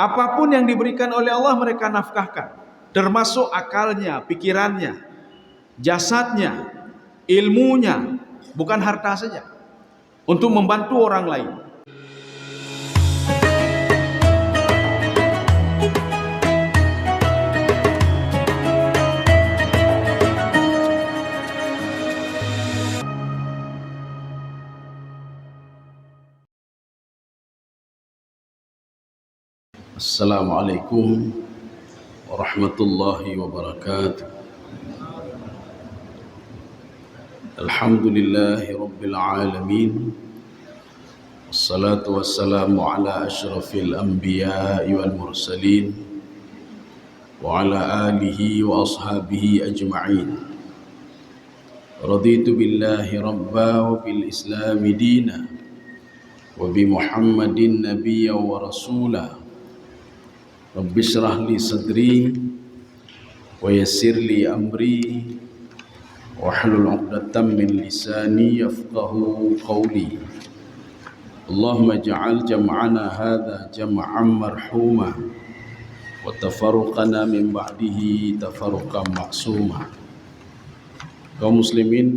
Apapun yang diberikan oleh Allah mereka nafkahkan, termasuk akalnya, pikirannya, jasadnya, ilmunya, bukan harta saja, untuk membantu orang lain. Assalamualaikum warahmatullahi wabarakatuh. Alhamdulillahi rabbil alamin. Wassalatu wassalamu ala asyrafil anbiya'i wal mursalin wa ala alihi wa ashabihi ajma'in. Raditu billahi rabba wa bil islami dina wa bi Muhammadin nabiyya wa rasulah. Rabbi syrah li sadri wa yassir li amri wahlul 'uqdatam min lisani yafqahu qawli. Allahumma ij'al jam'ana hadha jam'an marhuma wa tafarruqana min ba'dihi tafarruqan ma'suma. Kaum muslimin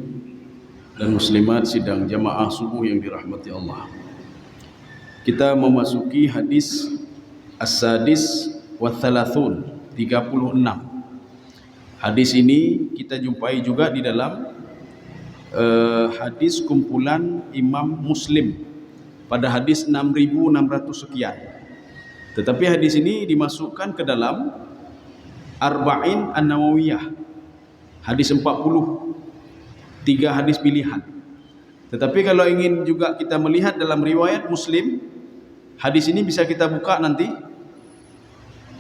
dan muslimat sidang jamaah subuh yang dirahmati Allah, kita memasuki hadis As-Sadis wa Thalathun 36. Hadis ini kita jumpai juga di dalam hadis kumpulan Imam Muslim pada hadis 6600 sekian. Tetapi hadis ini dimasukkan ke dalam Arba'in An-Nawawiyah, hadis 40, 3 hadis pilihan. Tetapi kalau ingin juga kita melihat dalam riwayat Muslim, hadis ini bisa kita buka nanti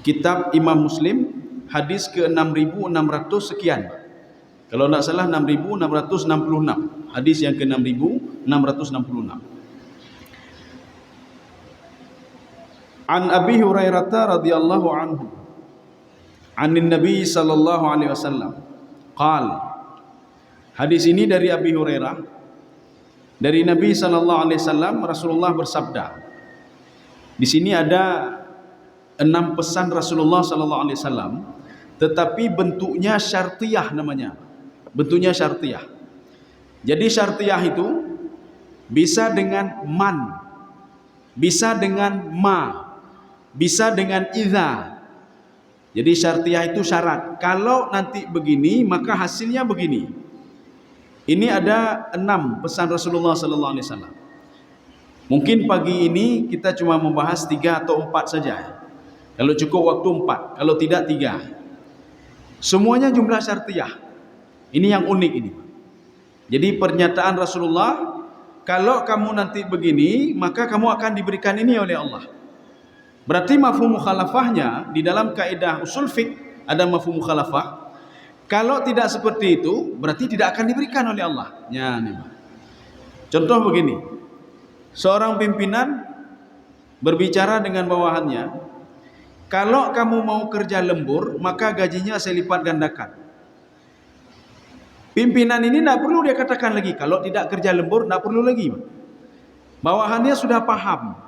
kitab Imam Muslim, hadis ke 6600 sekian. Kalau tidak salah 6666, hadis yang ke 6666. An Abi Hurairah radhiyallahu anhu, anin Nabi sallallahu alaihi wasallam, qala. Hadis ini dari Abi Hurairah, dari Nabi sallallahu alaihi wasallam, Rasulullah bersabda. Di sini ada 6 pesan Rasulullah sallallahu alaihi wasallam, tetapi bentuknya syartiyah namanya. Bentuknya syartiyah. Jadi syartiyah itu bisa dengan man, bisa dengan ma, bisa dengan idza. Jadi syartiyah itu syarat. Kalau nanti begini, maka hasilnya begini. Ini ada 6 pesan Rasulullah sallallahu alaihi wasallam. Mungkin pagi ini kita cuma membahas 3 atau 4 saja. Kalau cukup waktu 4, kalau tidak 3. Semuanya jumlah syartiyah. Ini yang unik ini. Jadi pernyataan Rasulullah, kalau kamu nanti begini, maka kamu akan diberikan ini oleh Allah. Berarti mafhum mukhalafahnya di dalam kaidah usul fiqh ada mafhum mukhalafah. Kalau tidak seperti itu, berarti tidak akan diberikan oleh Allah. Ya, nih. Contoh begini. Seorang pimpinan berbicara dengan bawahannya, kalau kamu mau kerja lembur, maka gajinya saya lipat gandakan. Pimpinan ini tidak perlu dia katakan lagi, kalau tidak kerja lembur tidak perlu lagi. Bawahannya sudah paham.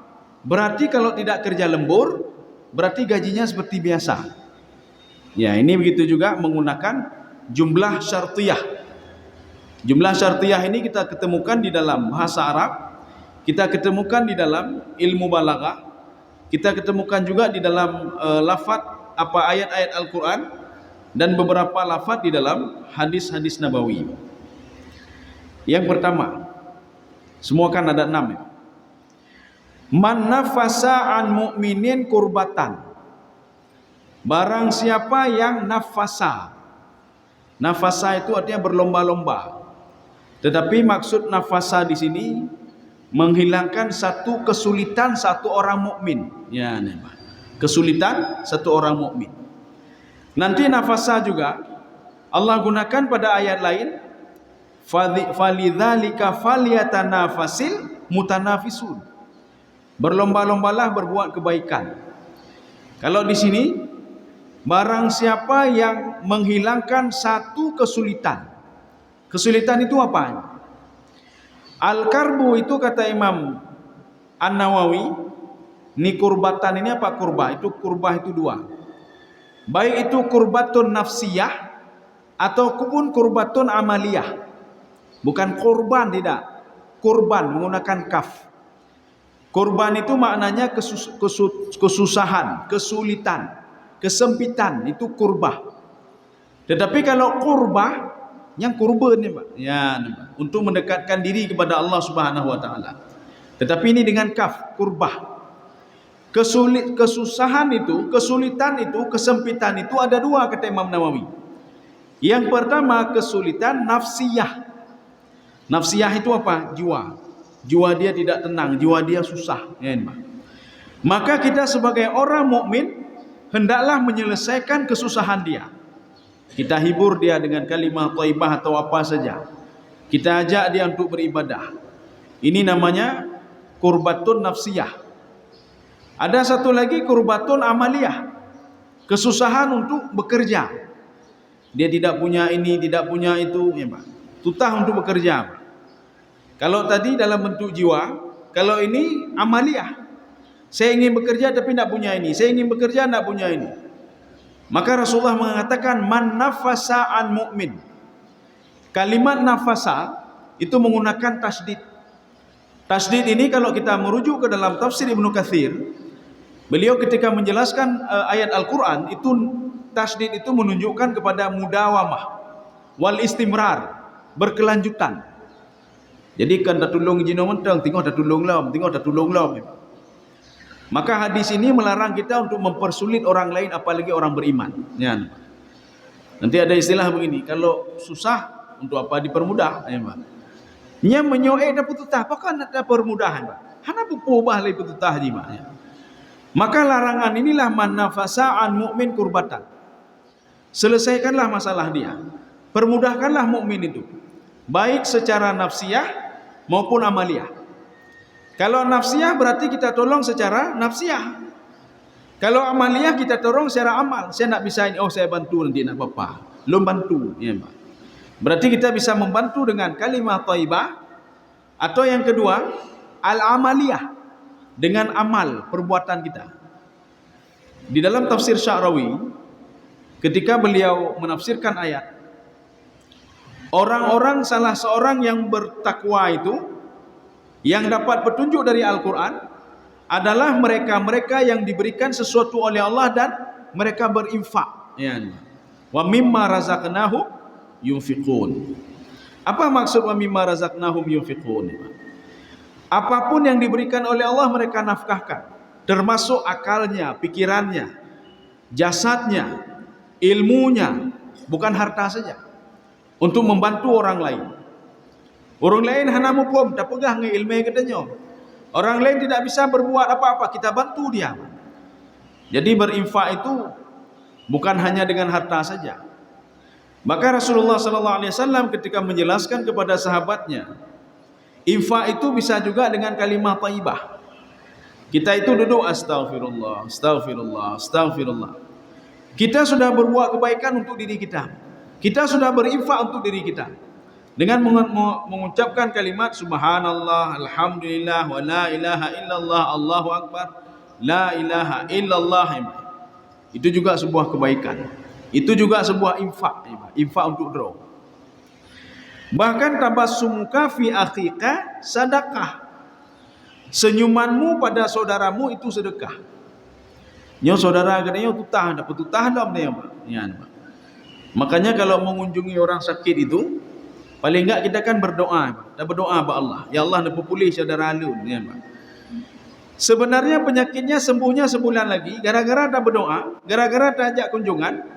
Berarti kalau tidak kerja lembur, berarti gajinya seperti biasa. Ya, ini begitu juga menggunakan jumlah syartiyah. Jumlah syartiyah ini kita ketemukan di dalam bahasa Arab, kita ketemukan di dalam ilmu balaghah, kita ketemukan juga di dalam lafaz ayat-ayat Al-Quran, dan beberapa lafaz di dalam hadis-hadis Nabawi. Yang pertama, semua kan ada 6 ya. Man nafasa an mu'minin kurbatan. Barang siapa yang nafasa. Nafasa itu artinya berlomba-lomba. Tetapi maksud nafasa di sini menghilangkan satu kesulitan satu orang mukmin. Ya, nih, kesulitan satu orang mukmin. Nanti nafasa juga Allah gunakan pada ayat lain, falidzalika falyatanafasil mutanafisun. Berlomba-lombalah berbuat kebaikan. Kalau di sini barang siapa yang menghilangkan satu kesulitan. Kesulitan itu apa? Al-karbu itu kata Imam An-Nawawi, Ini kurbatan ini apa kurbah? Itu kurbah itu dua. Baik itu kurbatun nafsiyah ataupun kurbatun amaliyah. Bukan kurban, tidak. Kurban menggunakan kaf. Kurban itu maknanya kesusahan, kesulitan, kesempitan, itu kurbah. Tetapi kalau kurbah yang kurban ni Pak. Ya, untuk mendekatkan diri kepada Allah Subhanahu wa taala. Tetapi ini dengan kaf, kurbah. Kesusahan itu, kesulitan itu, kesempitan itu ada dua kata Imam Nawawi. Yang pertama kesulitan nafsiyah. Nafsiyah itu apa? Jiwa. Jiwa dia tidak tenang, jiwa dia susah. Ya, maka kita sebagai orang mukmin hendaklah menyelesaikan kesusahan dia. Kita hibur dia dengan kalimah thayyibah atau apa saja. Kita ajak dia untuk beribadah. Ini namanya kurbatun nafsiyah. Ada satu lagi kurbatun amaliyah. Kesusahan untuk bekerja. Dia tidak punya ini, tidak punya itu, ya Pak. Tutah untuk bekerja, Pak. Kalau tadi dalam bentuk jiwa, kalau ini amaliyah. Saya ingin bekerja tapi tidak punya ini. Saya ingin bekerja tidak punya ini. Maka Rasulullah mengatakan man nafasa an mu'min. Kalimat nafasa itu menggunakan tasdid. Tasdid ini kalau kita merujuk ke dalam tafsir Ibnu Katsir, beliau ketika menjelaskan ayat Al-Quran itu tasdid itu menunjukkan kepada mudawamah wal istimrar, berkelanjutan. Jadi kan dah tolong jino mentang, tengok dah tolong lam, tengok dah tolong lam. Maka hadis ini melarang kita untuk mempersulit orang lain, apalagi orang beriman. Ya. Nanti ada istilah begini, kalau susah untuk apa dipermudah? Ya, Pak. Nya menyoek dah pututah, apakah ada permudahan, Pak? Hana pupubah lai pututah ji, Pak. Ya. Maka larangan inilah man nafasa an mu'min kurbatan. Selesaikanlah masalah dia. Permudahkanlah mukmin itu. Baik secara nafsiyah maupun amaliyah. Kalau nafsiyah berarti kita tolong secara nafsiyah. Kalau amaliyah kita tolong secara amal. Saya nak bisa ini, oh saya bantu nanti nak apa? Belum bantu, ya Pak. Berarti kita bisa membantu dengan kalimah thayyibah, atau yang kedua al-amaliyah, dengan amal perbuatan kita. Di dalam tafsir Sya'rawi ketika beliau menafsirkan ayat, orang-orang salah seorang yang bertakwa itu yang dapat petunjuk dari Al-Quran adalah mereka-mereka yang diberikan sesuatu oleh Allah dan mereka berinfak. Ya. Wa mimma razaqnahum yunfiqun. Apa maksud wa mimma razaqnahum yunfiqun? Apapun yang diberikan oleh Allah mereka nafkahkan, termasuk akalnya, pikirannya, jasadnya, ilmunya, bukan harta saja, untuk membantu orang lain. Orang lain hana mupom, tak pegah nge ilmu katanya. Orang lain tidak bisa berbuat apa-apa, kita bantu dia. Jadi berinfak itu bukan hanya dengan harta saja. Maka Rasulullah SAW ketika menjelaskan kepada sahabatnya, infak itu bisa juga dengan kalimah thayyibah. Kita itu duduk astaghfirullah, astaghfirullah, astaghfirullah. Kita sudah berbuat kebaikan untuk diri kita. Kita sudah berinfak untuk diri kita. Dengan mengucapkan kalimat subhanallah, alhamdulillah, wa la ilaha illallah, Allahu akbar, la ilaha illallah. Itu juga sebuah kebaikan. Itu juga sebuah infak, infak untuk draw. Bahkan tabassumuka fi akhika sedekah. Senyumanmu pada saudaramu itu sedekah. Nyo saudara katanya tutah, dapat tutah dalam dia, Pak. Ya, Pak. Makanya kalau mengunjungi orang sakit itu, paling enggak kita kan berdoa, Pak. Dan berdoa kepada Allah, ya Allah nak pulih saudara alun, ya, Pak. Sebenarnya penyakitnya sembuhnya sebulan lagi gara-gara dah berdoa, gara-gara dah ajak kunjungan.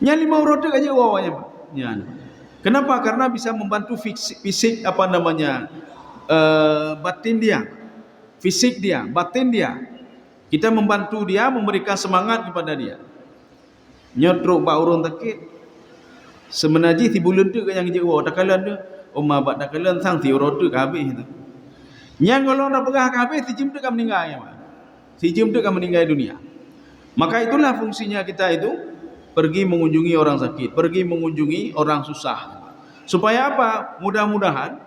Nya 5 roti aja wawanya, Pak. Ya. Kenapa? Karena bisa membantu fisik apa namanya? Batin dia. Fisik dia, batin dia. Kita membantu dia, memberikan semangat kepada dia. Nyotruk ba urun takit. Semenaji ti bulan tu yang jewo takalan tu. Oma ba takalan sang ti rotu ka habis tu. Nyang kalau nak pegah ka habis ti jim tu kan meninggal ya. Si jim tu kan meninggal dunia. Maka itulah fungsinya kita itu pergi mengunjungi orang sakit, pergi mengunjungi orang susah. Supaya apa? Mudah-mudahan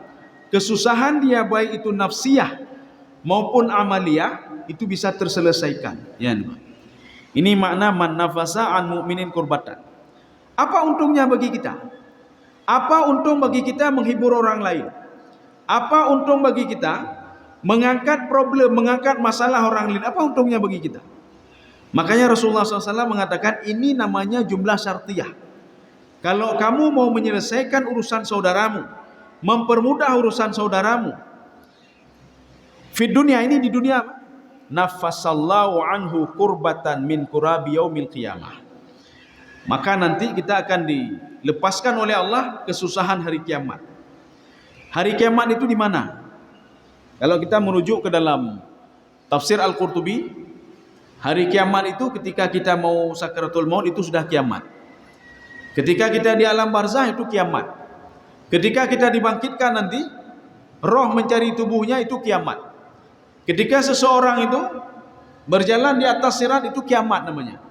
kesusahan dia baik itu nafsiyah maupun amaliyah itu bisa terselesaikan. Ya, ini makna man nafasa an mu'minin kurbatan. Apa untungnya bagi kita? Apa untung bagi kita menghibur orang lain? Apa untung bagi kita mengangkat problem, mengangkat masalah orang lain? Apa untungnya bagi kita? Makanya Rasulullah SAW mengatakan ini namanya jumlah syartiyah. Kalau kamu mau menyelesaikan urusan saudaramu, mempermudah urusan saudaramu, di dunia ini, di dunia, nafasallahu anhu kurbatan min kurabi yaumil qiyamah. Maka nanti kita akan dilepaskan oleh Allah kesusahan hari kiamat. Hari kiamat itu di mana? Kalau kita merujuk ke dalam tafsir Al-Qurtubi, hari kiamat itu ketika kita mau sakaratul maut itu sudah kiamat. Ketika kita di alam barzah itu kiamat. Ketika kita dibangkitkan nanti, roh mencari tubuhnya itu kiamat. Ketika seseorang itu berjalan di atas sirat itu kiamat namanya.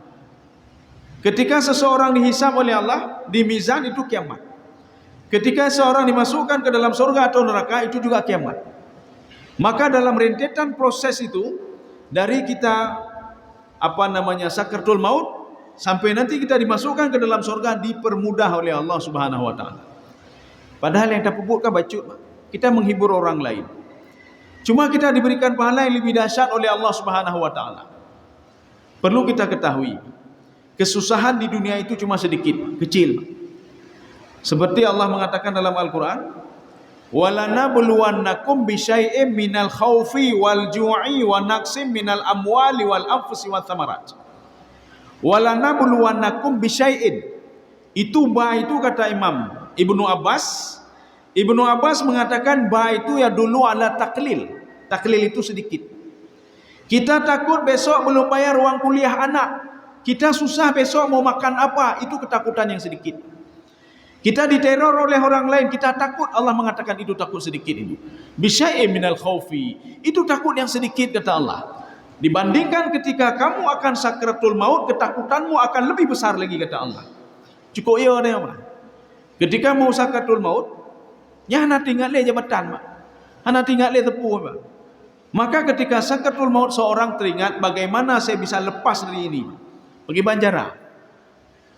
Ketika seseorang dihisab oleh Allah di mizan itu kiamat. Ketika seorang dimasukkan ke dalam surga atau neraka itu juga kiamat. Maka dalam rentetan proses itu dari kita sakaratul maut sampai nanti kita dimasukkan ke dalam surga dipermudah oleh Allah Subhanahu wa taala. Padahal yang tak pupukkan bacut, kita menghibur orang lain. Cuma kita diberikan pahala yang lebih dahsyat oleh Allah Subhanahu wa taala. Perlu kita ketahui, kesusahan di dunia itu cuma sedikit, kecil. Seperti Allah mengatakan dalam Al-Qur'an, "Walanabluwannakum bisyai'im minal khaufi wal ju'i wa naqsim minal amwali wal anfusi wath thamarat." Walanabluwannakum bisyai'in. Itu ba itu kata Imam Ibnu Abbas. Ibnu Abbas mengatakan ba itu ya dulu ala taklil. Taklil itu sedikit. Kita takut besok belum bayar uang kuliah anak. Kita susah besok mau makan apa, itu ketakutan yang sedikit. Kita diteror oleh orang lain, kita takut. Allah mengatakan itu takut sedikit ini. Bisyai'in minal khaufi. Itu takut yang sedikit kata Allah. Dibandingkan ketika kamu akan sakaratul maut, ketakutanmu akan lebih besar lagi kata Allah. Cukup ya ada apa? Ketika mau sakaratul maut, ya hana tinggal le jabatan, mak. Hana tinggal le tepu, mak. Maka ketika sakaratul maut seorang teringat bagaimana saya bisa lepas dari ini. Pergi banjara.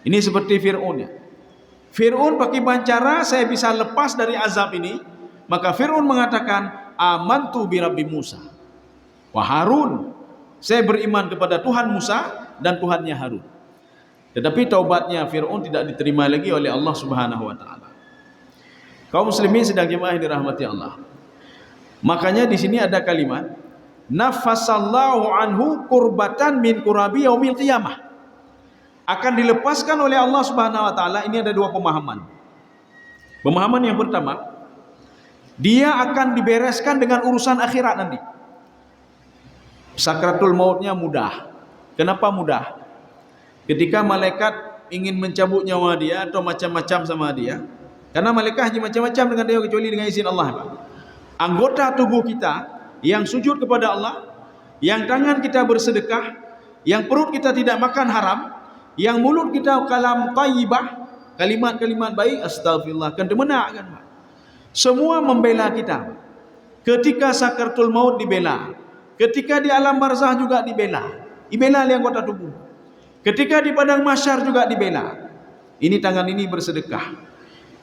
Ini seperti Fir'aun ya. Fir'aun pakai bancara saya bisa lepas dari azab ini. Maka Fir'aun mengatakan amantu bi Rabbi Musa wa Harun. Saya beriman kepada Tuhan Musa dan Tuhannya Harun. Tetapi taubatnya Fir'aun tidak diterima lagi oleh Allah Subhanahu wa taala. Kaum muslimin sedang jemaah yang dirahmati Allah. Makanya di sini ada kalimat nafasallahu anhu kurbatan min kurabi yaumil qiyamah. Akan dilepaskan oleh Allah Subhanahu wa taala. Ini ada dua pemahaman. Pemahaman yang pertama, dia akan dibereskan dengan urusan akhirat nanti. Sakaratul mautnya mudah. Kenapa mudah? Ketika malaikat ingin mencabut nyawa dia atau macam-macam sama dia, karena malaikat hanya macam-macam dengan dia kecuali dengan izin Allah. Anggota tubuh kita yang sujud kepada Allah, yang tangan kita bersedekah, yang perut kita tidak makan haram, yang mulut kita kalam tayyibah, kalimat-kalimat baik, astagfirullah, kan demenak kan. Semua membela kita. Ketika sakaratul maut dibela, ketika di alam barzah juga dibela. Dibela oleh anggota tubuh. Ketika di padang mahsyar juga dibela. Ini tangan ini bersedekah.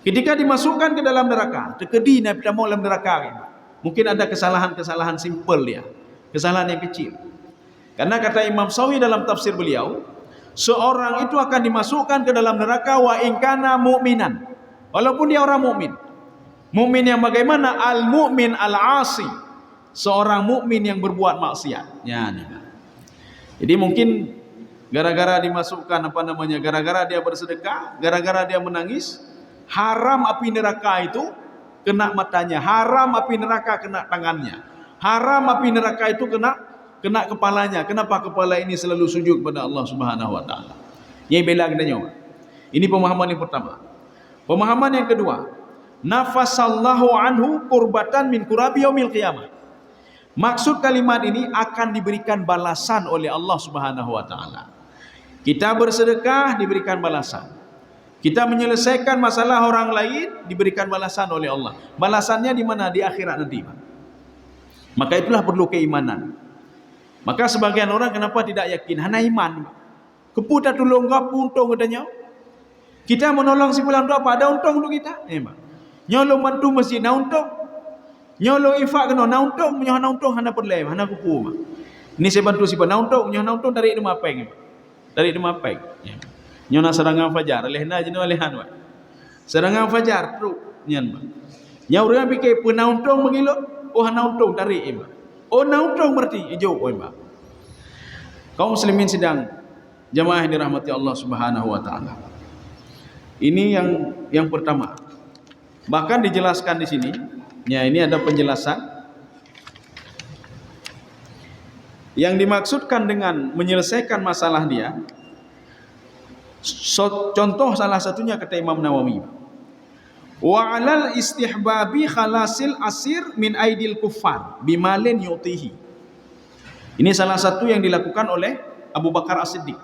Ketika dimasukkan ke dalam neraka, tekedi nak mau dalam neraka. Mungkin ada kesalahan-kesalahan simpel dia, kesalahan yang kecil. Karena kata Imam Sawi dalam tafsir beliau, seorang itu akan dimasukkan ke dalam neraka wa in kana mu'minan. Walaupun dia orang mukmin. Mukmin yang bagaimana? Al-mu'min al-'asi. Seorang mukmin yang berbuat maksiat. Ya, jadi mungkin gara-gara dimasukkan gara-gara dia bersedekah, gara-gara dia menangis, haram api neraka itu kena matanya, haram api neraka kena tangannya, haram api neraka itu kena kepalanya. Kenapa kepala ini selalu sujud kepada Allah Subhanahu wa taala? Yang bela katanya. Ini pemahaman yang pertama. Pemahaman yang kedua, nafasallahu anhu kurbatan min kurabi yaumil qiyamah. Maksud kalimat ini akan diberikan balasan oleh Allah Subhanahu wa taala. Kita bersedekah diberikan balasan. Kita menyelesaikan masalah orang lain diberikan balasan oleh Allah. Balasannya di mana? Di akhirat nanti. Maka itulah perlu keimanan. Maka sebagian orang kenapa tidak yakin? Hana iman. Keputa tolong kapu untung katanya. Kita menolong si pulang tu apa? Ada untung untuk kita? Nyolong bantu masjid na untung. Nyolong infak kena na untung, nyoh na untung hana perlem, hana kupu. Ini saya bantu si na untung, nyoh na untung dari rumah peng. Dari rumah peng. Nyoh na serangan fajar, lehna jenuh lehan wa. Serangan fajar tu nyan. Nyau orang fikir pena untung mengilo, oh hana untung tarik ima. Oh na untung berarti hijau ima. Kaum muslimin sidang jamaah yang dirahmati Allah Subhanahu wa taala. Ini yang pertama. Bahkan dijelaskan di sini, ya ini ada penjelasan. Yang dimaksudkan dengan menyelesaikan masalah dia, contoh salah satunya kata Imam Nawawi. Wa 'alal istihbabi khalasil asir min aidil kuffar bimalin yu'tihi. Ini salah satu yang dilakukan oleh Abu Bakar As-Siddiq.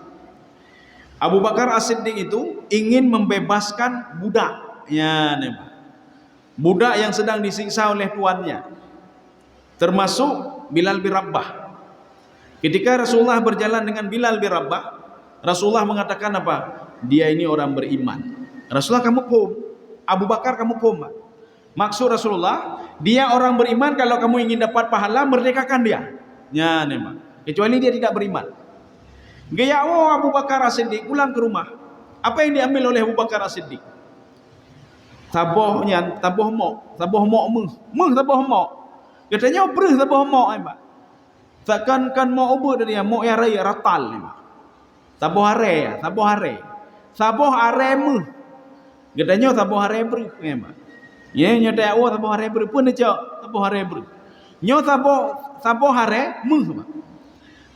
Abu Bakar As-Siddiq itu ingin membebaskan budak, ya, budak yang sedang disiksa oleh tuannya, termasuk Bilal bin Rabah. Ketika Rasulullah berjalan dengan Bilal bin Rabah, Rasulullah mengatakan apa? Dia ini orang beriman. Rasulullah kamu paham? Abu Bakar kamu paham? Maksud Rasulullah, dia orang beriman, kalau kamu ingin dapat pahala, merdekakan dia. Ya, kecuali dia tidak beriman. Gaya Abu Bakar As-Siddiq pulang ke rumah. Apa yang diambil oleh Abu Bakar As-Siddiq? Tabohnya, taboh mok katanya obreh taboh mok ai, takkan kan mau obreh dia mok ya raya ratal ni, taboh hare mu katanya taboh hare breh ya nyata awak taboh hare breh pun dia taboh hare breh nyo taboh hare mu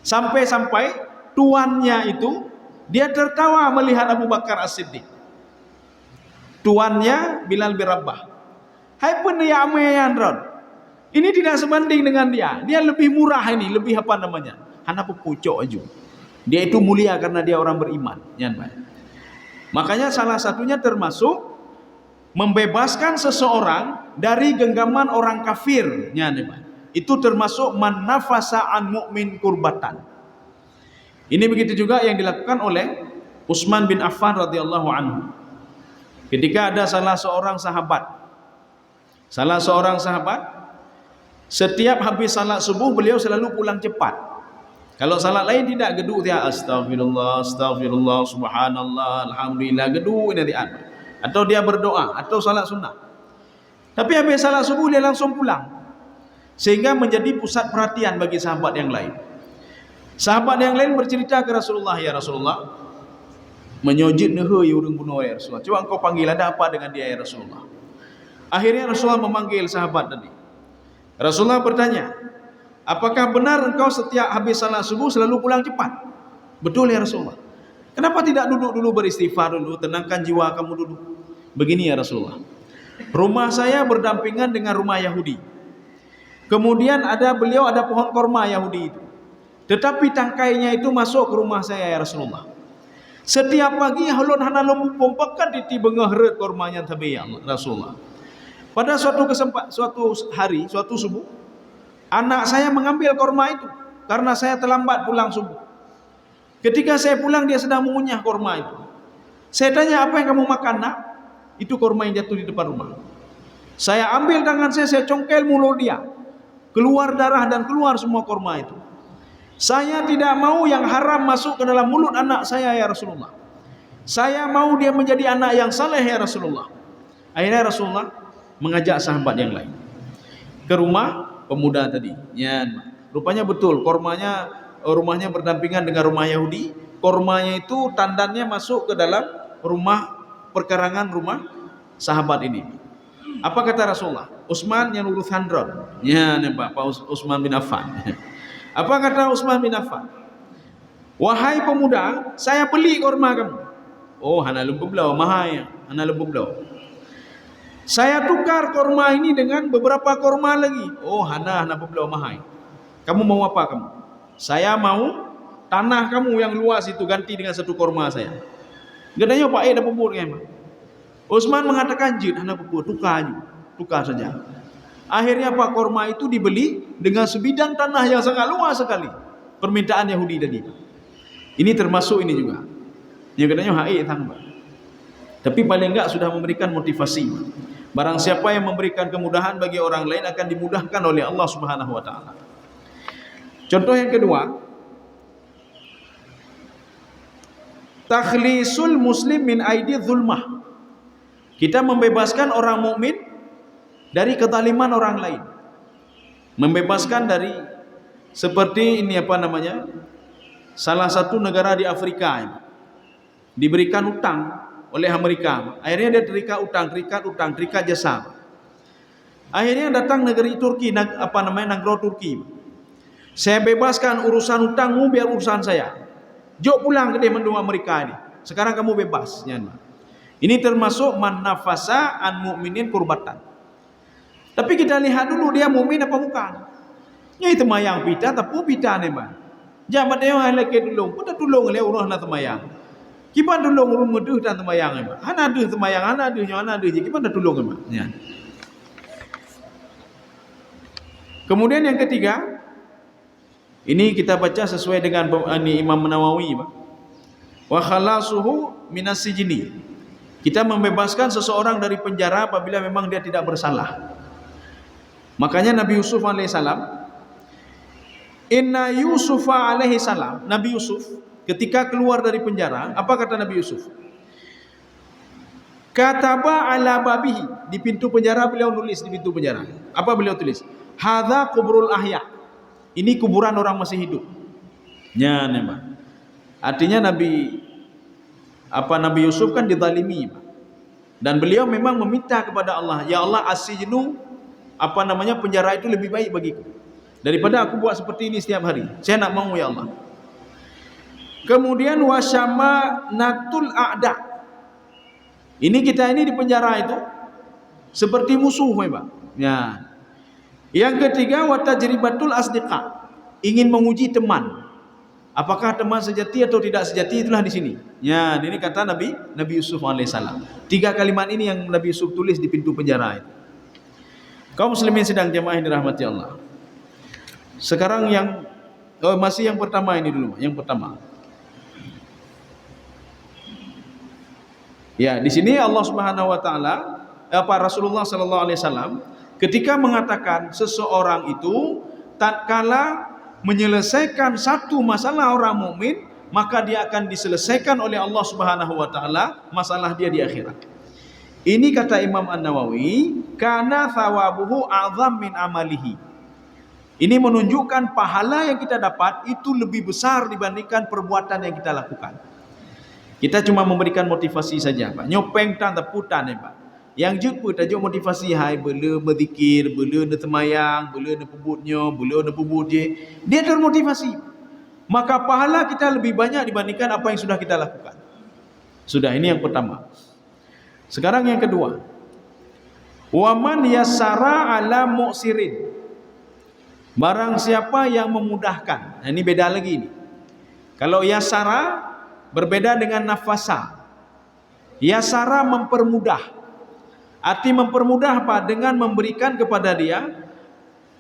sampai tuannya itu dia tertawa melihat Abu Bakar As-Siddiq. Tuannya Bilal bin Rabah. Hai pun ya amayan ron. Ini tidak sebanding dengan dia. Dia lebih murah ini, lebih apa namanya? Hana pucuk aja. Dia itu mulia karena dia orang beriman. Makanya salah satunya termasuk membebaskan seseorang dari genggaman orang kafir. Itu termasuk man nafasa an mu'min kurbatan. Ini begitu juga yang dilakukan oleh Utsman bin Affan radhiyallahu anhu. Ketika ada salah seorang sahabat, setiap habis salat subuh beliau selalu pulang cepat. Kalau salat lain tidak, geduk dia astagfirullah, astagfirullah, subhanallah, alhamdulillah, geduk nanti atau dia berdoa atau salat sunnah. Tapi habis salat subuh dia langsung pulang, sehingga menjadi pusat perhatian bagi sahabat yang lain. Sahabat yang lain bercerita ke Rasulullah, ya Rasulullah, menyojid nehe urang bunuh ya Rasulullah. Coba engkau panggil, ada apa dengan dia ya Rasulullah? Akhirnya Rasulullah memanggil sahabat tadi. Rasulullah bertanya, apakah benar engkau setiap habis salat subuh selalu pulang cepat? Betul ya Rasulullah. Kenapa tidak duduk dulu beristighfar dulu, tenangkan jiwa kamu dulu? Begini ya Rasulullah, rumah saya berdampingan dengan rumah Yahudi. Kemudian beliau ada pohon korma Yahudi itu. Tetapi tangkainya itu masuk ke rumah saya ya Rasulullah. Setiap pagi halun hana lembu pompakan di bengah red kormanya tabi ya Rasulullah. Pada suatu hari, suatu subuh, anak saya mengambil korma itu karena saya terlambat pulang subuh. Ketika saya pulang dia sedang mengunyah korma itu. Saya tanya, apa yang kamu makan nak? Itu korma yang jatuh di depan rumah. Saya ambil tangan saya congkel mulut dia. Keluar darah dan keluar semua korma itu. Saya tidak mau yang haram masuk ke dalam mulut anak saya ya Rasulullah. Saya mau dia menjadi anak yang saleh ya Rasulullah. Akhirnya Rasulullah mengajak sahabat yang lain ke rumah pemuda tadi. Ya, rupanya betul rumahnya berdampingan dengan rumah Yahudi. Kormanya itu tandannya masuk ke dalam perkarangan rumah sahabat ini. Apa kata Rasulullah? Utsman yang urus handron. Ya, Pak Utsman bin Affan. Apa kata Utsman bin Affan? Wahai pemuda, saya beli korma kamu. Oh, hana lembu belau, mahal, hana lembu belau. Saya tukar korma ini dengan beberapa korma lagi. Oh, hana belau mahal. Kamu mau apa kamu? Saya mau tanah kamu yang luas itu ganti dengan satu korma saya. Gadanya Pak ada pupur kan? Utsman mengatakan jid, hana pupur, tukar saja. Akhirnya Pak korma itu dibeli dengan sebidang tanah yang sangat luas sekali. permintaan Yahudi tadi. Ini termasuk ini juga. Yang katanya hai tambah. Tapi paling enggak sudah memberikan motivasi. Barang siapa yang memberikan kemudahan bagi orang lain akan dimudahkan oleh Allah Subhanahu wa taala. Contoh yang kedua, takhlisul muslim min aidi zulmah. Kita membebaskan orang mukmin dari kezaliman orang lain. Membebaskan dari seperti ini apa namanya? Salah satu negara di Afrika diberikan utang oleh Amerika. Akhirnya dia terikat jasa. Akhirnya datang negeri Turki, negara Turki. Saya bebaskan urusan utangmu biar urusan saya. Jok pulang ke dia mendua Amerika ini. Sekarang kamu bebas. Ini termasuk manafasa an mu'minin kurbatan. Tapi kita lihat dulu dia mukmin apa bukan. Nya itu mayang pita tapi pita ne ba. Jamat dia halake dulung, pada tulung le urang na temayang. Kipan dulung urung meduh dan temayang ba. Ana deuh temayang, ana deuh je kipan da tulung ba. Ya. Kemudian yang ketiga, ini kita baca sesuai dengan Imam Nawawi ba. Wa khalasuhu minas sijni. Kita membebaskan seseorang dari penjara apabila memang dia tidak bersalah. Makanya Nabi Yusuf alaihissalam, Inna Yusufa alaihi salam, Nabi Yusuf ketika keluar dari penjara, apa kata Nabi Yusuf? Kataba ala babihi, di pintu penjara beliau nulis di pintu penjara. Apa beliau tulis? Hadza kubrul ahya. Ini kuburan orang masih hidup. Ya, memang. Artinya Nabi Yusuf kan dizalimi. Dan beliau memang meminta kepada Allah, ya Allah asijnu penjara itu lebih baik bagiku daripada aku buat seperti ini setiap hari. Saya nak mau ya Allah. Kemudian wasyama natul a'da. Ini kita ini di penjara itu seperti musuh memang. Ya. Yang ketiga watajribatul asdiqa. Ingin menguji teman. Apakah teman sejati atau tidak sejati, itulah di sini. Ya, ini kata Nabi Yusuf alaihissalam. 3 kalimat ini yang Nabi Yusuf tulis di pintu penjara itu. Kaum muslimin sedang jemaah yang dirahmati Allah. Sekarang masih yang pertama ini dulu, yang pertama. Ya, di sini Allah Subhanahu wa taala, Rasulullah sallallahu alaihi wasallam ketika mengatakan seseorang itu tatkala menyelesaikan satu masalah orang mukmin, maka dia akan diselesaikan oleh Allah Subhanahu wa taala masalah dia di akhirat. Ini kata Imam An-Nawawi, kana thawabuhu a'zam min amalihi. Ini menunjukkan pahala yang kita dapat itu lebih besar dibandingkan perbuatan yang kita lakukan. Kita cuma memberikan motivasi saja, Pak. Nyopeng tan teputan Pak. Yang jut pun tajuk motivasi hai bela berzikir, bela ne temayang, bela ne pebutnya, bela ne pebut je. Dia termotivasi. Maka pahala kita lebih banyak dibandingkan apa yang sudah kita lakukan. Sudah, ini yang pertama. Sekarang yang kedua. Waman yassara ala mu'sirin. Barang siapa yang memudahkan. Nah, ini beda lagi ini. Kalau yassara berbeda dengan nafasa. Yassara mempermudah. Arti mempermudah apa? Dengan memberikan kepada dia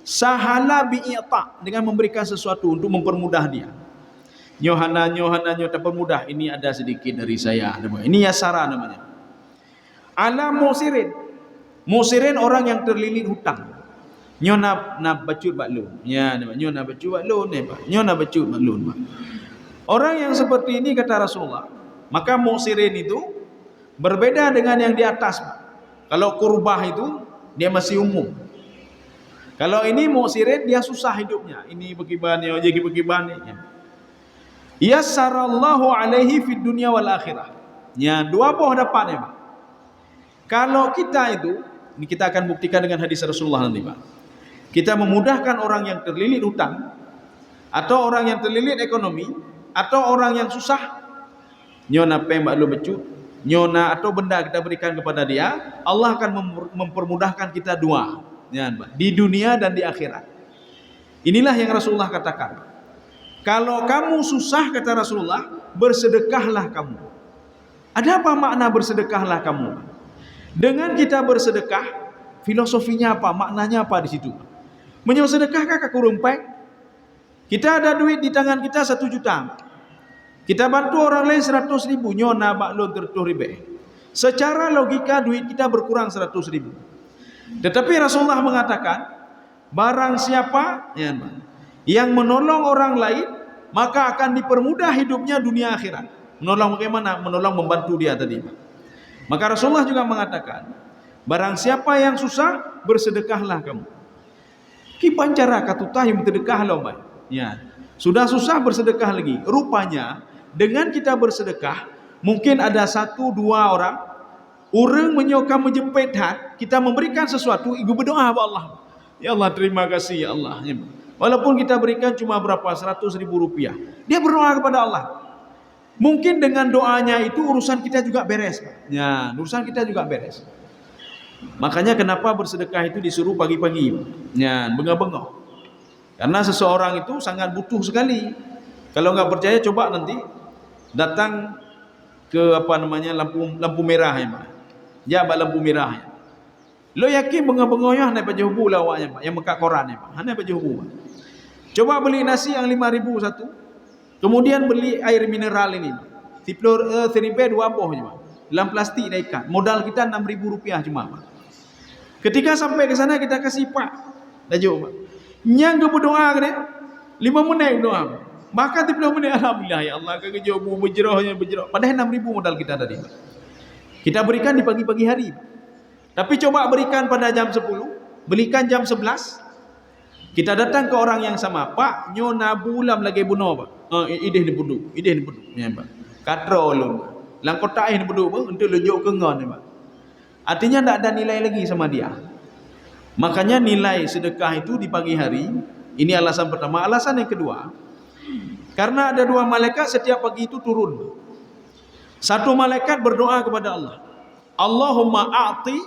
sahala bi'ita, dengan memberikan sesuatu untuk mempermudah dia. Nyohana terpermudah. Ini ada sedikit dari saya. Ini yassara namanya. Ala musirin. Musirin orang yang terlilit hutang. Nyona nak bacut baklun. Ya, nyona bacut baklun ni Pak. Nyona bacut baklun Pak. Orang yang seperti ini kata Rasulullah, maka musirin itu berbeda dengan yang di atas Pak. Kalau kurbah itu dia masih umum. Kalau ini musirin dia susah hidupnya. Ini bagaimana jadi bagaimana ya. Yassarallahu alaihi fid dunya wal akhirah. Ya, dua buah dapat ya Pak. Kalau kita itu, ini kita akan buktikan dengan hadis Rasulullah nanti Pak. Kita memudahkan orang yang terlilit hutang, atau orang yang terlilit ekonomi, atau orang yang susah, nyona pembak lu becut, nyona atau benda kita berikan kepada dia, Allah akan mempermudahkan kita dua, ya, di dunia dan di akhirat. Inilah yang Rasulullah katakan. Kalau kamu susah, kata Rasulullah, bersedekahlah kamu. Ada apa makna bersedekahlah kamu? Dengan kita bersedekah, filosofinya apa? Maknanya apa di situ? Menyosedekahkah ke kurumpeng? Kita ada duit di tangan kita 1 juta. Kita bantu orang lain 100 ribu. Nyona baklon 30 ribu. Secara logika duit kita berkurang 100 ribu. Tetapi Rasulullah mengatakan, barang siapa yang menolong orang lain, maka akan dipermudah hidupnya dunia akhirat. Menolong bagaimana? Menolong membantu dia tadi. Maka Rasulullah juga mengatakan, barang siapa yang susah, bersedekahlah kamu. Ki pancara katutah yang bersedekah loh, Mbak. Ya. Sudah susah bersedekah lagi. Rupanya dengan kita bersedekah, mungkin ada 1-2 orang menyokam menjepit hat, kita memberikan sesuatu, ibu berdoa kepada Allah. Ya Allah, terima kasih ya Allah. Walaupun kita berikan cuma berapa 100 ribu rupiah, dia berdoa kepada Allah. Mungkin dengan doanya itu urusan kita juga beres. Ya, urusan kita juga beres. Makanya kenapa bersedekah itu disuruh pagi-pagi. Ya, bengah-bengah. Karena seseorang itu sangat butuh sekali. Kalau nggak percaya coba nanti datang ke lampu merah ya, Pak. Jabat lampu merah. Ya. Lo yakin bengah-bengah ya naik baju hubu lah awaknya, Pak. Yang mekat koran ya, Pak. Naik baju hubu. Pak. Coba beli nasi yang 5.000 satu. Kemudian beli air mineral ini. Seribe 2 boh cuma. Dalam plastik dah ikat. Modal kita 6.000 rupiah cuma. Pak. Ketika sampai ke sana kita kasih Pak. Dah jauh Pak. Nyang ke berdoa ke dia. 5 menit berdoa. Maka 30 menit alhamdulillah ya Allah ke jauh berjerahnya berjerah. Padahal 6.000 modal kita tadi. Pak. Kita berikan di pagi-pagi hari. Pak. Tapi coba berikan pada jam 10. Belikan jam 11. Kita datang ke orang yang sama, Pak, nyona bulam lagi bunuh, Pak. Ideh ni budu, ya, Pak. Katro lu. Lang kotak ini budu, Pak, untuk lunjuk ke ngon, Pak. Artinya tidak ada nilai lagi sama dia. Makanya nilai sedekah itu di pagi hari. Ini alasan pertama. Alasan yang kedua, karena ada 2 malaikat setiap pagi itu turun. Satu malaikat berdoa kepada Allah. Allahumma a'ti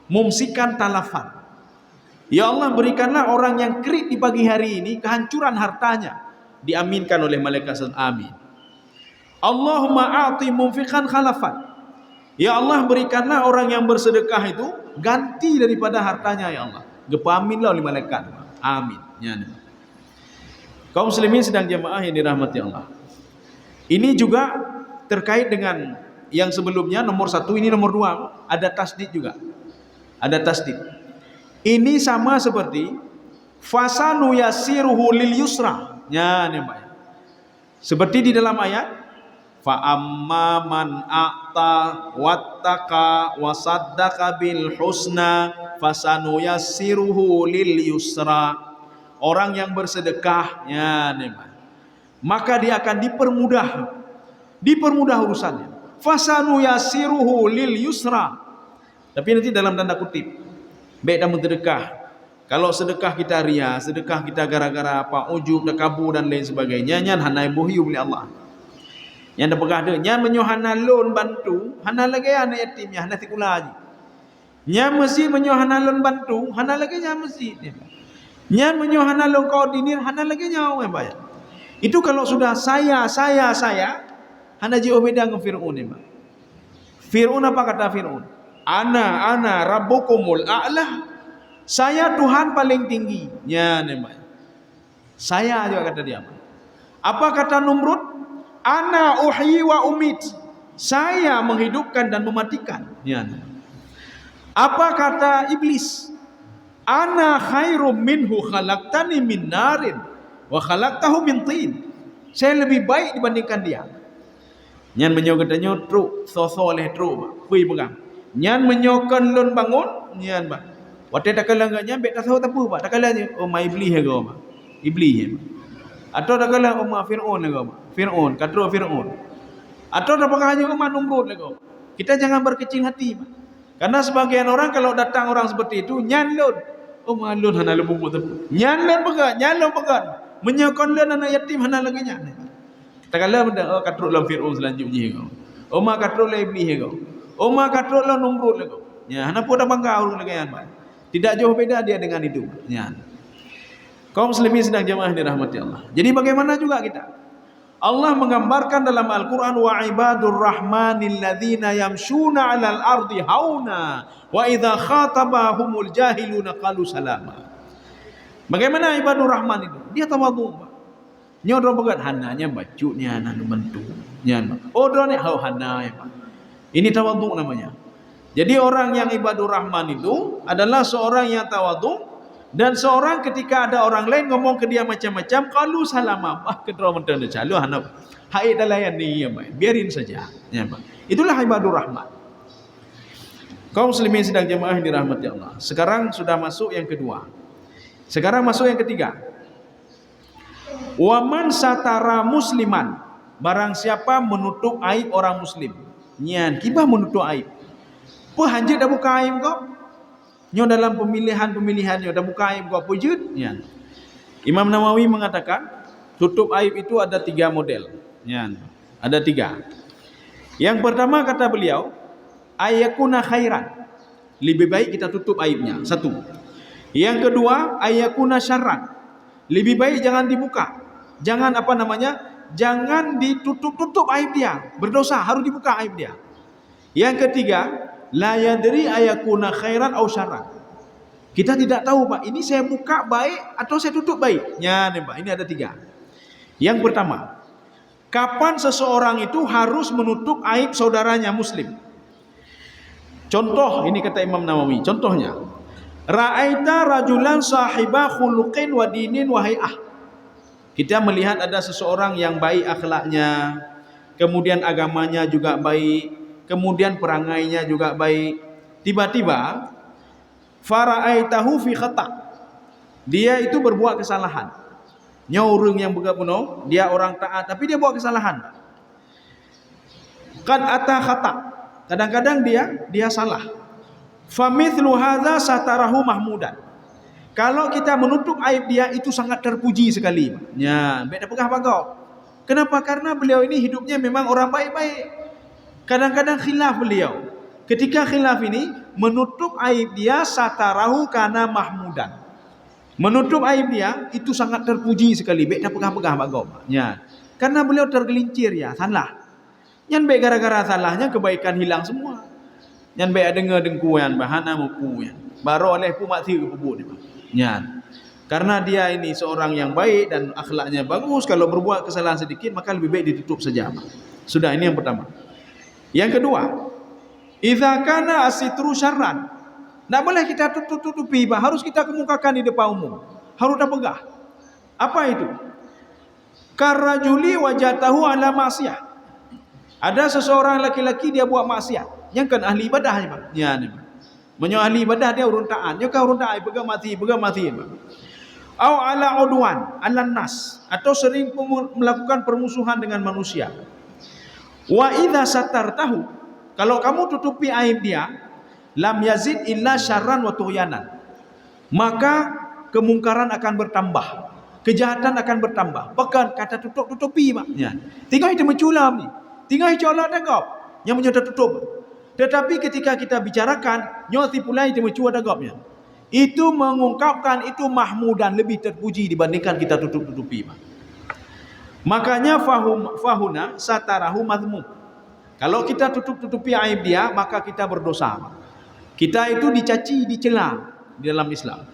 mumsikan talafan. Ya Allah, berikanlah orang yang kerik di pagi hari ini kehancuran hartanya. Diaminkan oleh malaikat. Amin. Allahumma a'ti mumfikan khalafan. Ya Allah, berikanlah orang yang bersedekah itu ganti daripada hartanya ya Allah. Gepaminlah oleh malaikat. Amin. Ya. Kaum muslimin sedang jemaah yang dirahmati Allah. Ini juga terkait dengan yang sebelumnya nomor 1, ini nomor 2. Ada tasdid juga. Ada tasdid. Ini sama seperti fasanu yasiruhu lil yusra. Ya, nih Pak. Seperti di dalam ayat fa amma man a'ta wattaqa wasaddaqa bil husna fasanu yasiruhu lil yusra. Orang yang bersedekah, ya nih Pak. Maka dia akan dipermudah urusannya. Fasanu yasiruhu lil yusra. Tapi nanti dalam tanda kutip. Baik dan sedekah. Kalau sedekah kita ria, sedekah kita gara-gara apa ujub, takabur dan lain sebagainya, nyan hanai buhyu oleh Allah. Yang dah pegah dia, nyan menyohana lon bantu, hana lagi anak yatim ya, hana tikula aja. Nyan mesti menyohana lon bantu, hana lagi nyan mesti. Nyan menyohana lon koordinir, hana lagi nyawa yang bayar. Itu kalau sudah saya, hana jauh beda dengan Fir'aun ya, Pak. Fir'aun apa kata Fir'aun? Ana rabbukumul a'la. Saya Tuhan paling tinggi. Ya, namanya. Saya juga kata dia. Apa kata Numrud? Ana uhyi wa umit. Saya menghidupkan dan mematikan. Ya. Apa kata iblis? Ana khairum minhu khalaqtani min narin wa khalaqtahu min tin. Saya lebih baik dibandingkan dia. Nyan menyokatnya truk, soso oleh truk, kui pegang. Nyan menyokon lon bangun, nyan Pak. Waktu tak kala enggak nyampe tak tahu apa Pak. Tak kala je, oh mai iblis ke Pak. Iblis. Atau tak kala oh ma Firaun ke Pak. Firaun, katro Firaun. Atau tak pakai hanya umat Numrud ke. Kita jangan berkecil hati Pak. Karena sebagian orang kalau datang orang seperti itu nyan lon. Oh ma lon hana lebung tepu. Nyan lon pegat. Menyokon lon anak yatim hana lagi nyan. Tak kala benda oh katro lon Firaun selanjutnya ke. Oh ma katro le iblis ke. Oma katro lah Numrud lego. Ya, hana pun dah bangga urang lagi kan. Tidak jauh beda dia dengan itu. Ya. Kaum muslimin sedang jemaah dirahmati Allah. Jadi bagaimana juga kita? Allah menggambarkan dalam Al-Qur'an wa ibadur rahmanil ladzina yamshuna 'alal ardi hauna wa idza khatabahumul jahiluna qalu salama. Bagaimana ibadur rahman itu? Dia tawadhu. Nyo dro begat hananya bajunya nan bentuk. Nyan. Oh dro ni hau hana ya, Pak. Ini tawadhu namanya. Jadi orang yang ibadur rahman itu adalah seorang yang tawadhu, dan seorang ketika ada orang lain ngomong ke dia macam-macam, kalau salam apa kedro mentene calu hanap. Hai dalayan ni ya, Pak. Biarin saja. Ya, Pak. Itulah ibadur rahman. Kaum muslimin sedang jemaah yang dirahmati Allah. Sekarang sudah masuk yang kedua. Sekarang masuk yang ketiga. Waman satara musliman, barang siapa menutup aib orang muslim. Nyan, kibah menutup aib. Apa hanjit dah buka aib kau? Nyo dalam pemilihan-pemilihannya dah buka aib kau apa jut? Nyan. Imam Nawawi mengatakan, tutup aib itu ada 3 model. Nyan. Ada 3. Yang pertama kata beliau, ayakuna khairan. Lebih baik kita tutup aibnya. 1. Yang kedua, ayakuna syarran. Lebih baik jangan dibuka. Jangan jangan ditutup-tutup aib dia. Berdosa, harus dibuka aib dia. Yang ketiga, la yadri ayakuna khairan aw syarran. Kita tidak tahu, Pak, ini saya buka baik atau saya tutup baik. Ya, nih, Pak, ini ada 3. Yang pertama, kapan seseorang itu harus menutup aib saudaranya muslim? Contoh, ini kata Imam Nawawi, contohnya, ra'aita rajulan sahiba khuluqin wa dinin wa hay'ah. Kita melihat ada seseorang yang baik akhlaknya, kemudian agamanya juga baik, kemudian perangainya juga baik. Tiba-tiba fara'aitahu fi khata'. Dia itu berbuat kesalahan. Nyaurung yang begabuno, dia orang taat tapi dia buat kesalahan. Qad ata khata'. Kadang-kadang dia salah. Famithlu hadza satarahu mahmudan. Kalau kita menutup aib dia, itu sangat terpuji sekali. Ya, beda pegah bagau. Kenapa? Karena beliau ini hidupnya memang orang baik-baik. Kadang-kadang khilaf beliau. Ketika khilaf ini, menutup aib dia satarahu kana mahmudan. Menutup aib dia itu sangat terpuji sekali. Beda pegah-pegah bagau. Ya. Karena beliau tergelincir ya, salah. Yang baik gara-gara salahnya kebaikan hilang semua. Yang baik dengar dengkuan bahana mupuan. Baru oleh pu mati ke pubuk ni. Ya. Karena dia ini seorang yang baik dan akhlaknya bagus, kalau berbuat kesalahan sedikit maka lebih baik ditutup saja. Sudah, ini yang pertama. Yang kedua, idza kana asitru syarran. Tak boleh kita tutupi, harus kita kemukakan di depan umum. Harus dah pegah. Apa itu? Karajuli wajatahu ala maksiyah. Ada seseorang laki-laki dia buat maksiat. Yang kan ahli ibadah ni, Pak. Ya ni. Menyo ahli ibadah dia urun taat. Dia kan urun taat pegang mati, Pak. Au ala udwan, ala nas, atau sering melakukan permusuhan dengan manusia. Wa idza satartahu, kalau kamu tutupi aib dia, lam yazid illa syarran wa tughyanan. Maka kemungkaran akan bertambah, kejahatan akan bertambah. Bahkan kata tutupi, Pak. Ya. Tinggal itu menculam ni. Tinggal colok dagap yang menyota tutup. Tetapi ketika kita bicarakan, nyoti pula itu mencua dagapnya. Itu mengungkapkan itu mahmudan, lebih terpuji dibandingkan kita tutup-tutupi. Makanya fahuna satarahu madhmum. Kalau kita tutup-tutupi aib dia, maka kita berdosa. Kita itu dicaci, dicela di dalam Islam.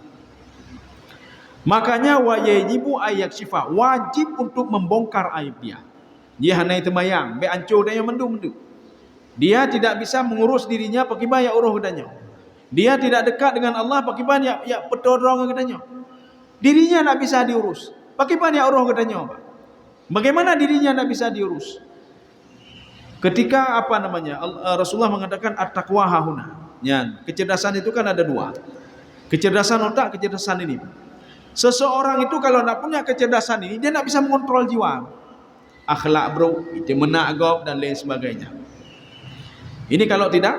Makanya wajibu ayak syifa, wajib untuk membongkar aib dia. Dia hanai temayang, be ancur dia mendu-mendu. Dia tidak bisa mengurus dirinya pakai banyak uruh katanya. Dia tidak dekat dengan Allah pakai banyak ya petodong katanya. Dirinya tak bisa diurus. Pakai banyak uruh katanya, Pak. Bagaimana dirinya tak bisa diurus? Ketika Rasulullah mengatakan at-taqwa hahuna. Ya, kecerdasan itu kan ada 2. Kecerdasan otak, kecerdasan ini. Seseorang itu kalau tak punya kecerdasan ini, dia tak bisa mengontrol jiwa. Akhlak bro, itu menagop dan lain sebagainya. Ini kalau tidak,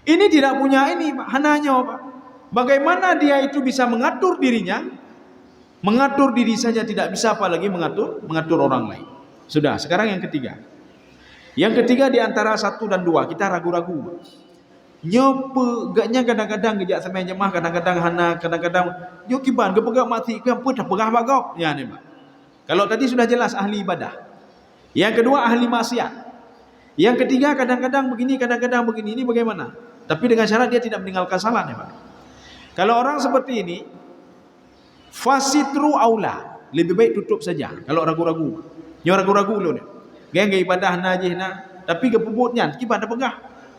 ini tidak punya ini, Pak. Hananya, Pak. Bagaimana dia itu bisa mengatur dirinya? Mengatur diri saja tidak bisa, apalagi mengatur orang lain. Sudah, sekarang yang ketiga. Yang ketiga di antara 1 dan 2, kita ragu-ragu. Nyope gaknya kadang-kadang gejak sampai jemaah, kadang-kadang hana, kadang-kadang yo kiban gepegak mati ke apa dah pegah bagau. Ya ni, Pak. Kalau tadi sudah jelas ahli ibadah. Yang kedua ahli maksiat. Yang ketiga kadang-kadang begini, kadang-kadang begini. Ini bagaimana? Tapi dengan syarat dia tidak meninggalkan salah, ya, Pak. Kalau orang seperti ini, fasitru aula. lebih baik tutup saja. Kalau ragu-ragu, nyo ragu-ragu lo ni. Gaya ibadah najih na, tapi ke pebutnya, kita ada pegah.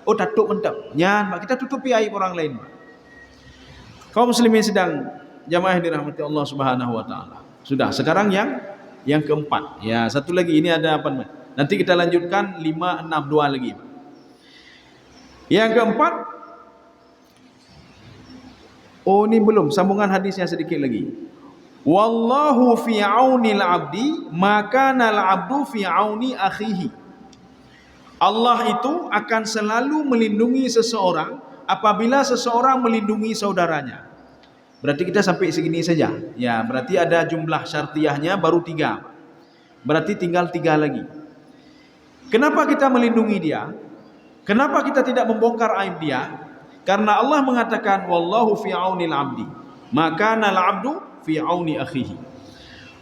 Oh tatuk mentap. Nyan, kita tutupi aib orang lain. Kaum muslimin sedang jamaah dirahmati Allah Subhanahu wa taala. Sudah, sekarang yang keempat. Ya, satu lagi ini ada apa namanya? Nanti kita lanjutkan 5 6 2 lagi. Yang keempat, oh ini belum, sambungan hadisnya sedikit lagi. Wallahu fi aunil abdi, maka nal abdu fi auni akhihi. Allah itu akan selalu melindungi seseorang apabila seseorang melindungi saudaranya. Berarti kita sampai segini saja. Ya, berarti ada jumlah syartiyahnya baru 3. Berarti tinggal 3 lagi. Kenapa kita melindungi dia? Kenapa kita tidak membongkar aib dia? Karena Allah mengatakan wallahu fi aunil abdi, maka nal abdu fi auni akhihi.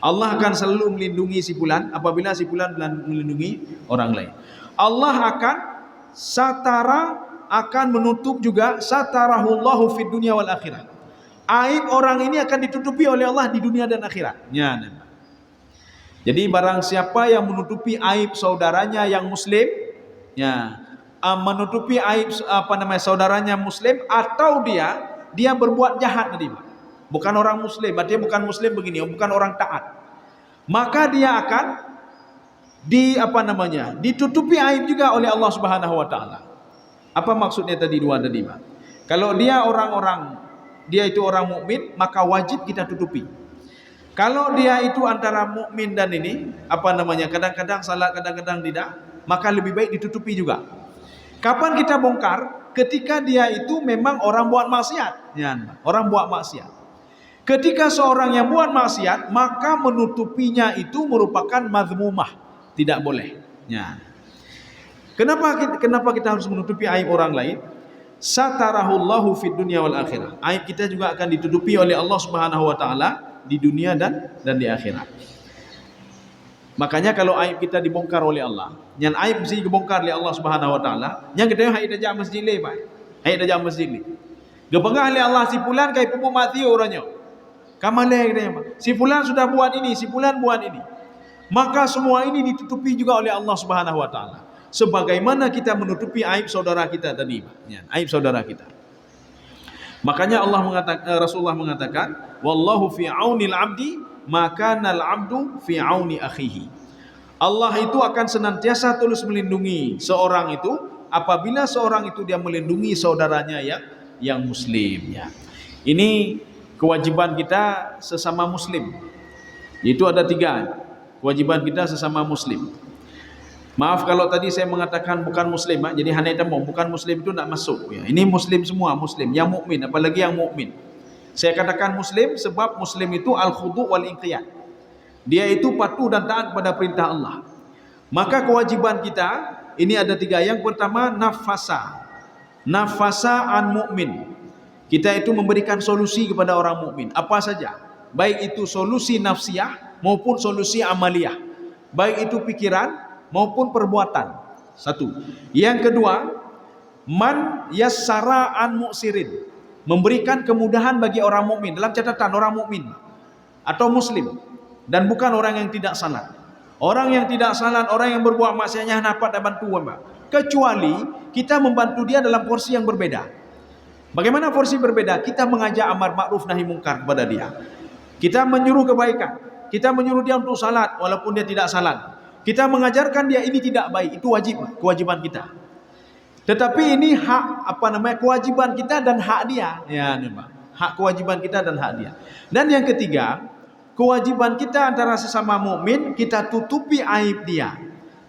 Allah akan selalu melindungi si fulan apabila si fulan melindungi orang lain. Allah akan akan menutup juga satarahullahu fid dunya wal akhirah. Aib orang ini akan ditutupi oleh Allah di dunia dan akhirat. Ya. Jadi barang siapa yang menutupi aib saudaranya yang muslim, ya, menutupi aib saudaranya muslim, atau dia berbuat jahat tadi, bukan orang muslim, artinya bukan muslim begini, bukan orang taat, maka dia akan ditutupi aib juga oleh Allah Subhanahu wa taala. Apa maksudnya tadi 2 tadi, Pak? Kalau dia itu orang mukmin, maka wajib kita tutupi. Kalau dia itu antara mukmin dan ini, kadang-kadang salat, kadang-kadang tidak, maka lebih baik ditutupi juga. Kapan kita bongkar? Ketika dia itu memang orang buat maksiat. Ya, orang buat maksiat. Ketika seorang yang buat maksiat, maka menutupinya itu merupakan mazmumah. Tidak boleh. Ya. Kenapa kita harus menutupi aib orang lain? Satarahullahu fid dunya wal akhirah. Aib kita juga akan ditutupi oleh Allah Subhanahu wa taala di dunia dan di akhirat. Makanya kalau aib kita dibongkar oleh Allah, yang aib mesti dibongkar oleh Allah Subhanahu wa taala, yang kita hai dah jam masjid le, Pak. Hai dah jam masjid le. Gepengah oleh Allah si fulan kai pupu mati orangnya. Kamale dia, si fulan sudah buat ini, si fulan buat ini. Maka semua ini ditutupi juga oleh Allah Subhanahu wa taala. Sebagaimana kita menutupi aib saudara kita tadi, ya, aib saudara kita. Makanya Rasulullah mengatakan, wallahu fi aunil abdi, maka nal abdu fi auni akhihi. Allah itu akan senantiasa terus melindungi seorang itu apabila seorang itu dia melindungi saudaranya yang muslim, ya. Ini kewajiban kita sesama muslim. Itu ada 3. Kewajiban kita sesama muslim. Maaf kalau tadi saya mengatakan bukan muslim, jadi hanya temu bukan muslim itu tidak masuk. Ya, ini muslim semua, muslim yang mukmin, apalagi yang mukmin. Saya katakan muslim sebab muslim itu al-khudu' wal inqiyad. Dia itu patuh dan taat pada perintah Allah. Maka kewajiban kita ini ada 3. Yang pertama, nafasa an mukmin. Kita itu memberikan solusi kepada orang mukmin, apa saja, baik itu solusi nafsiyah maupun solusi amaliyah, baik itu pikiran maupun perbuatan. 1. Yang kedua, man yassara an mu'sirin, memberikan kemudahan bagi orang mukmin, dalam catatan orang mukmin atau muslim, dan bukan orang yang tidak salat. Orang yang tidak salat, orang yang berbuat maksiatnya dapat bantu, Mbak. Kecuali kita membantu dia dalam porsi yang berbeda. Bagaimana porsi berbeda? Kita mengajak amar ma'ruf nahi mungkar kepada dia. Kita menyuruh kebaikan. Kita menyuruh dia untuk salat walaupun dia tidak salat. Kita mengajarkan dia ini tidak baik, itu wajib, kewajiban kita. Tetapi ini hak kewajiban kita dan hak dia. Ya, Pak. Hak kewajiban kita dan hak dia. Dan yang ketiga, kewajiban kita antara sesama mukmin, kita tutupi aib dia.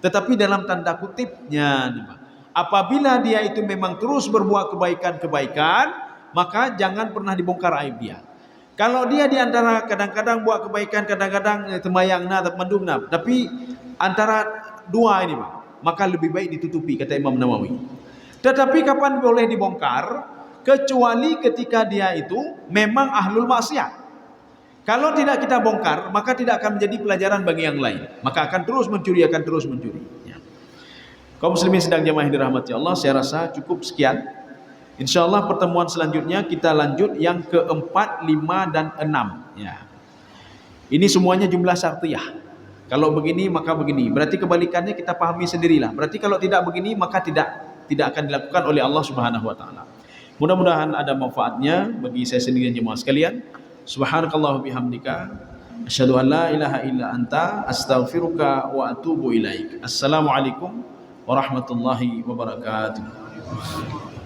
Tetapi dalam tanda kutipnya, Pak. Apabila dia itu memang terus berbuat kebaikan-kebaikan, maka jangan pernah dibongkar aib dia. Kalau dia di antara kadang-kadang buat kebaikan, kadang-kadang temayang mendung tapi antara 2 ini, Pak, maka lebih baik ditutupi, kata Imam Nawawi. Tetapi kapan boleh dibongkar? Kecuali ketika dia itu memang ahlul maksiat. Kalau tidak kita bongkar, maka tidak akan menjadi pelajaran bagi yang lain. Maka akan terus mencuri. Ya. Kaum muslimin sedang jamaah dirahmati Allah, saya rasa cukup sekian. InsyaAllah pertemuan selanjutnya kita lanjut yang keempat, 5 dan 6. Ya. Ini semuanya jumlah syartiyah. Kalau begini maka begini. Berarti kebalikannya kita pahami sendirilah. Berarti kalau tidak begini maka tidak akan dilakukan oleh Allah Subhanahu wa taala. Mudah-mudahan ada manfaatnya bagi saya sendiri dan jemaah sekalian. Subhanakallah bihamdika asyhadu an la ilaha illa anta astaghfiruka wa atubu ilaik. Assalamualaikum warahmatullahi wabarakatuh.